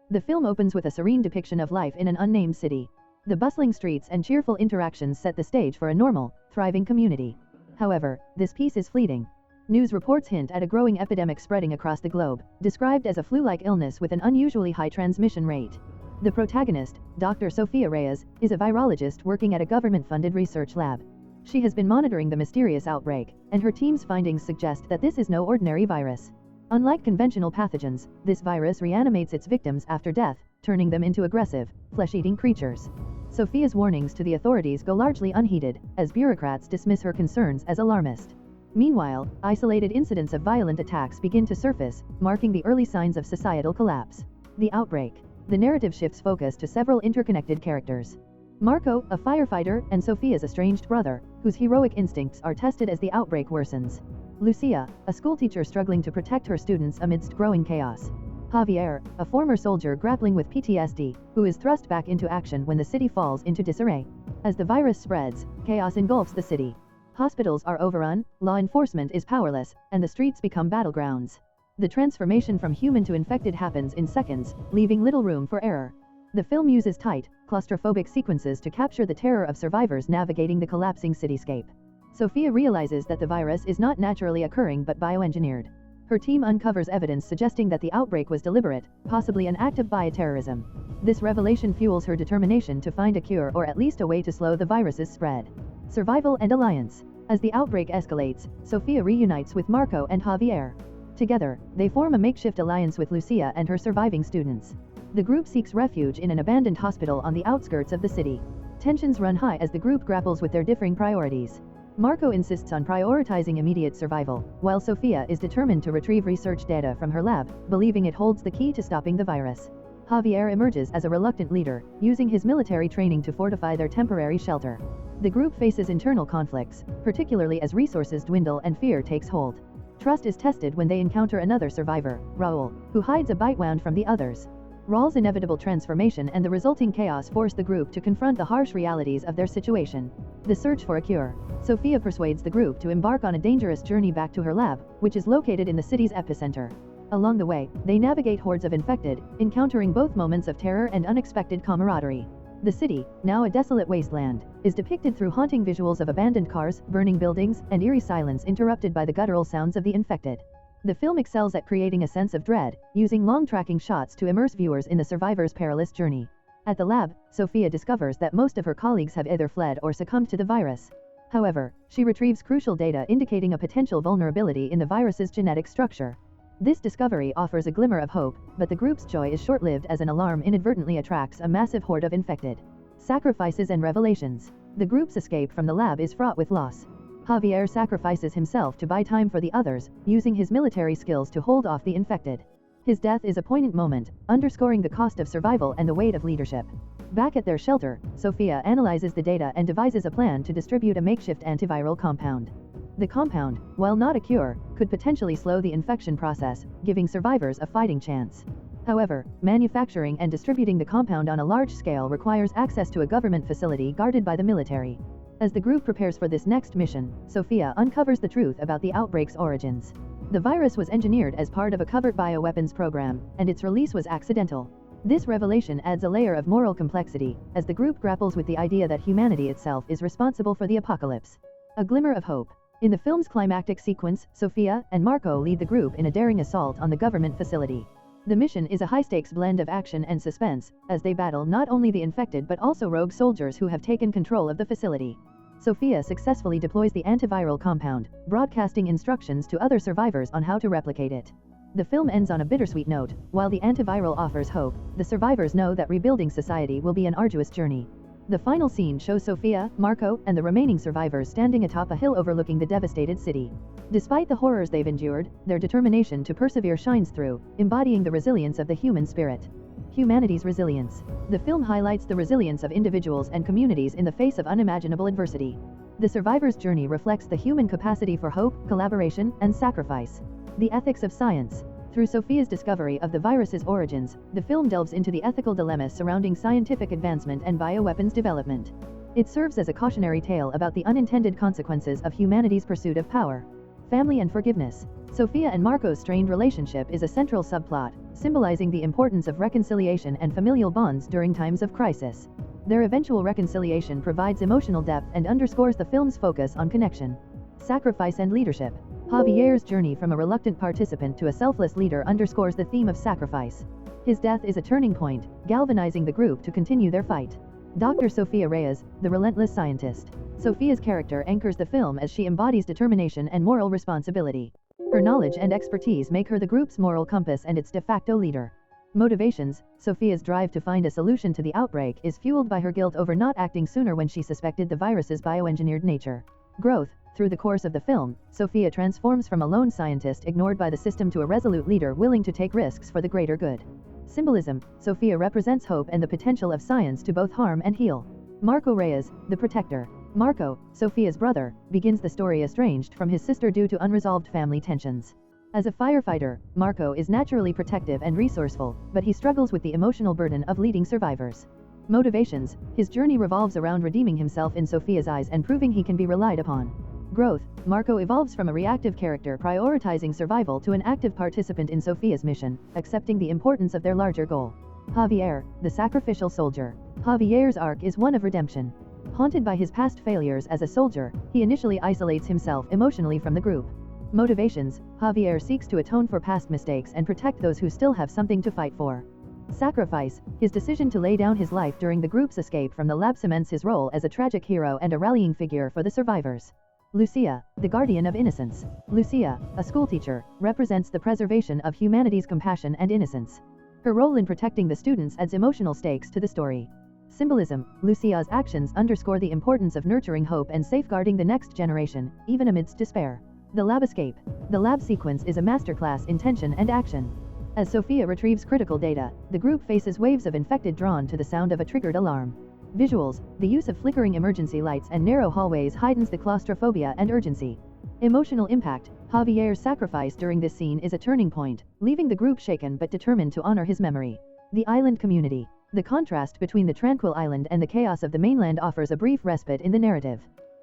The film opens with a serene depiction of life in an unnamed city. The bustling streets and cheerful interactions set the stage for a normal, thriving community. However, this peace is fleeting. News reports hint at a growing epidemic spreading across the globe, described as a flu-like illness with an unusually high transmission rate. The protagonist, Dr. Sofia Reyes, is a virologist working at a government-funded research lab. She has been monitoring the mysterious outbreak, and her team's findings suggest that this is no ordinary virus. Unlike conventional pathogens, this virus reanimates its victims after death, turning them into aggressive, flesh-eating creatures. Sofia's warnings to the authorities go largely unheeded, as bureaucrats dismiss her concerns as alarmist. Meanwhile, isolated incidents of violent attacks begin to surface, marking the early signs of societal collapse. The Outbreak. The narrative shifts focus to several interconnected characters. Marco, a firefighter, and Sofia's estranged brother, whose heroic instincts are tested as the outbreak worsens. Lucia, a schoolteacher struggling to protect her students amidst growing chaos. Javier, a former soldier grappling with PTSD, who is thrust back into action when the city falls into disarray. As the virus spreads, chaos engulfs the city. Hospitals are overrun, law enforcement is powerless, and the streets become battlegrounds. The transformation from human to infected happens in seconds, leaving little room for error. The film uses tight, claustrophobic sequences to capture the terror of survivors navigating the collapsing cityscape. Sofia realizes that the virus is not naturally occurring but bioengineered. Her team uncovers evidence suggesting that the outbreak was deliberate, possibly an act of bioterrorism. This revelation fuels her determination to find a cure or at least a way to slow the virus's spread. Survival and alliance. As the outbreak escalates, Sofia reunites with Marco and Javier. Together, they form a makeshift alliance with Lucia and her surviving students. The group seeks refuge in an abandoned hospital on the outskirts of the city. Tensions run high as the group grapples with their differing priorities. Marco insists on prioritizing immediate survival, while Sofia is determined to retrieve research data from her lab, believing it holds the key to stopping the virus. Javier emerges as a reluctant leader, using his military training to fortify their temporary shelter. The group faces internal conflicts, particularly as resources dwindle and fear takes hold. Trust is tested when they encounter another survivor, Raul, who hides a bite wound from the others. Raul's inevitable transformation and the resulting chaos force the group to confront the harsh realities of their situation. The search for a cure. Sofia persuades the group to embark on a dangerous journey back to her lab, which is located in the city's epicenter. Along the way, they navigate hordes of infected, encountering both moments of terror and unexpected camaraderie. The city, now a desolate wasteland, is depicted through haunting visuals of abandoned cars, burning buildings, and eerie silence interrupted by the guttural sounds of the infected. The film excels at creating a sense of dread, using long tracking shots to immerse viewers in the survivor's perilous journey. At the lab, Sofia discovers that most of her colleagues have either fled or succumbed to the virus. However, she retrieves crucial data indicating a potential vulnerability in the virus's genetic structure. This discovery offers a glimmer of hope, but the group's joy is short-lived as an alarm inadvertently attracts a massive horde of infected. Sacrifices and revelations. The group's escape from the lab is fraught with loss. Javier sacrifices himself to buy time for the others, using his military skills to hold off the infected. His death is a poignant moment, underscoring the cost of survival and the weight of leadership. Back at their shelter, Sofia analyzes the data and devises a plan to distribute a makeshift antiviral compound. The compound, while not a cure, could potentially slow the infection process, giving survivors a fighting chance. However, manufacturing and distributing the compound on a large scale requires access to a government facility guarded by the military. As the group prepares for this next mission, Sofia uncovers the truth about the outbreak's origins. The virus was engineered as part of a covert bioweapons program, and its release was accidental. This revelation adds a layer of moral complexity, as the group grapples with the idea that humanity itself is responsible for the apocalypse. A glimmer of hope. In the film's climactic sequence, Sofia and Marco lead the group in a daring assault on the government facility. The mission is a high-stakes blend of action and suspense, as they battle not only the infected but also rogue soldiers who have taken control of the facility. Sofia successfully deploys the antiviral compound, broadcasting instructions to other survivors on how to replicate it. The film ends on a bittersweet note. While the antiviral offers hope, the survivors know that rebuilding society will be an arduous journey. The final scene shows Sofia, Marco, and the remaining survivors standing atop a hill overlooking the devastated city. Despite the horrors they've endured, their determination to persevere shines through, embodying the resilience of the human spirit. Humanity's resilience. The film highlights the resilience of individuals and communities in the face of unimaginable adversity. The survivor's journey reflects the human capacity for hope, collaboration, and sacrifice. The ethics of science. Through Sofia's discovery of the virus's origins, the film delves into the ethical dilemmas surrounding scientific advancement and bioweapons development. It serves as a cautionary tale about the unintended consequences of humanity's pursuit of power. Family and forgiveness. Sophia and Marco's strained relationship is a central subplot, symbolizing the importance of reconciliation and familial bonds during times of crisis. Their eventual reconciliation provides emotional depth and underscores the film's focus on connection, sacrifice and leadership. Javier's journey from a reluctant participant to a selfless leader underscores the theme of sacrifice. His death is a turning point, galvanizing the group to continue their fight. Dr. Sofia Reyes, the relentless scientist. Sophia's character anchors the film as she embodies determination and moral responsibility. Her knowledge and expertise make her the group's moral compass and its de facto leader. Motivations: Sophia's drive to find a solution to the outbreak is fueled by her guilt over not acting sooner when she suspected the virus's bioengineered nature. Growth: through the course of the film, Sophia transforms from a lone scientist ignored by the system to a resolute leader willing to take risks for the greater good. Symbolism: Sophia represents hope and the potential of science to both harm and heal. Marco Reyes, the protector. Marco, Sophia's brother, begins the story estranged from his sister due to unresolved family tensions. As a firefighter, Marco is naturally protective and resourceful, but he struggles with the emotional burden of leading survivors. Motivations: his journey revolves around redeeming himself in Sophia's eyes and proving he can be relied upon. Growth: Marco evolves from a reactive character prioritizing survival to an active participant in Sophia's mission, accepting the importance of their larger goal. Javier, the sacrificial soldier. Javier's arc is one of redemption. Haunted by his past failures as a soldier, he initially isolates himself emotionally from the group. Motivations: Javier seeks to atone for past mistakes and protect those who still have something to fight for. Sacrifice: his decision to lay down his life during the group's escape from the lab cements his role as a tragic hero and a rallying figure for the survivors. Lucia, the guardian of innocence. Lucia, a schoolteacher, represents the preservation of humanity's compassion and innocence. Her role in protecting the students adds emotional stakes to the story. Symbolism: Lucia's actions underscore the importance of nurturing hope and safeguarding the next generation, even amidst despair. The lab escape. The lab sequence is a masterclass in tension and action. As Sophia retrieves critical data, the group faces waves of infected drawn to the sound of a triggered alarm. Visuals: the use of flickering emergency lights and narrow hallways heightens the claustrophobia and urgency. Emotional impact: Javier's sacrifice during this scene is a turning point, leaving the group shaken but determined to honor his memory. The island community. The contrast between the tranquil island and the chaos of the mainland offers a brief respite in the narrative.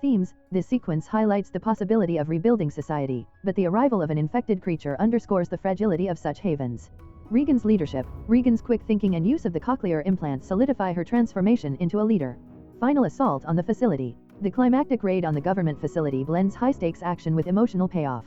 Themes: this sequence highlights the possibility of rebuilding society, but the arrival of an infected creature underscores the fragility of such havens. Regan's leadership. Regan's quick thinking and use of the cochlear implant solidify her transformation into a leader. Final assault on the facility. The climactic raid on the government facility blends high-stakes action with emotional payoff.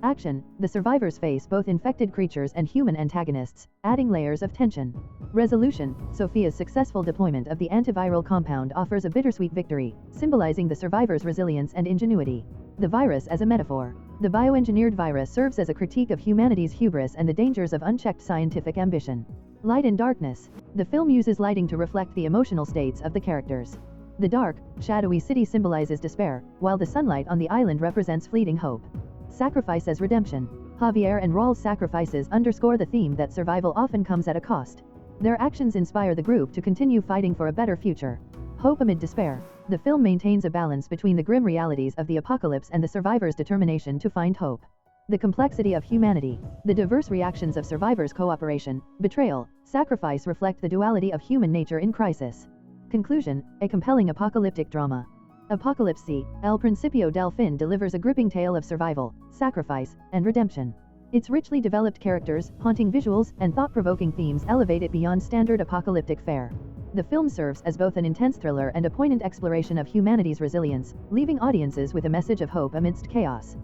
Action: the survivors face both infected creatures and human antagonists, adding layers of tension. Resolution: Sophia's successful deployment of the antiviral compound offers a bittersweet victory, symbolizing the survivors' resilience and ingenuity. The virus as a metaphor. The bioengineered virus serves as a critique of humanity's hubris and the dangers of unchecked scientific ambition. Light and darkness. The film uses lighting to reflect the emotional states of the characters. The dark, shadowy city symbolizes despair, while the sunlight on the island represents fleeting hope. Sacrifice as redemption. Javier and Raul's sacrifices underscore the theme that survival often comes at a cost. Their actions inspire the group to continue fighting for a better future. Hope amid despair. The film maintains a balance between the grim realities of the apocalypse and the survivors' determination to find hope. The complexity of humanity. The diverse reactions of survivors' cooperation, betrayal, sacrifice reflect the duality of human nature in crisis. Conclusion: a compelling apocalyptic drama. Apocalypse, El Principio del Fin delivers a gripping tale of survival, sacrifice, and redemption. Its richly developed characters, haunting visuals, and thought-provoking themes elevate it beyond standard apocalyptic fare. The film serves as both an intense thriller and a poignant exploration of humanity's resilience, leaving audiences with a message of hope amidst chaos.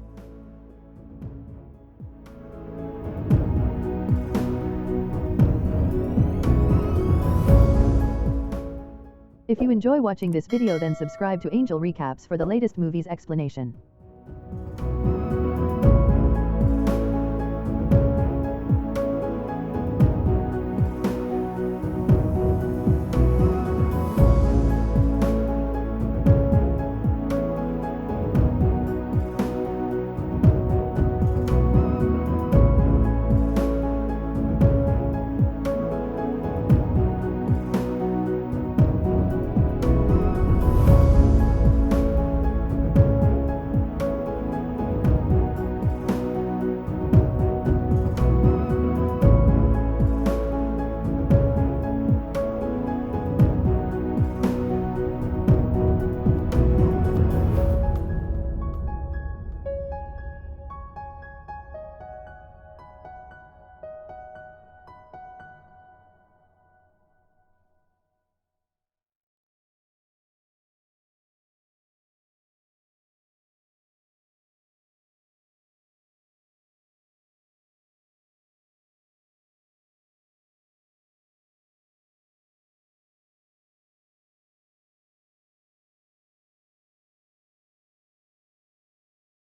If you enjoy watching this video, then subscribe to Angel Recaps for the latest movies explanation.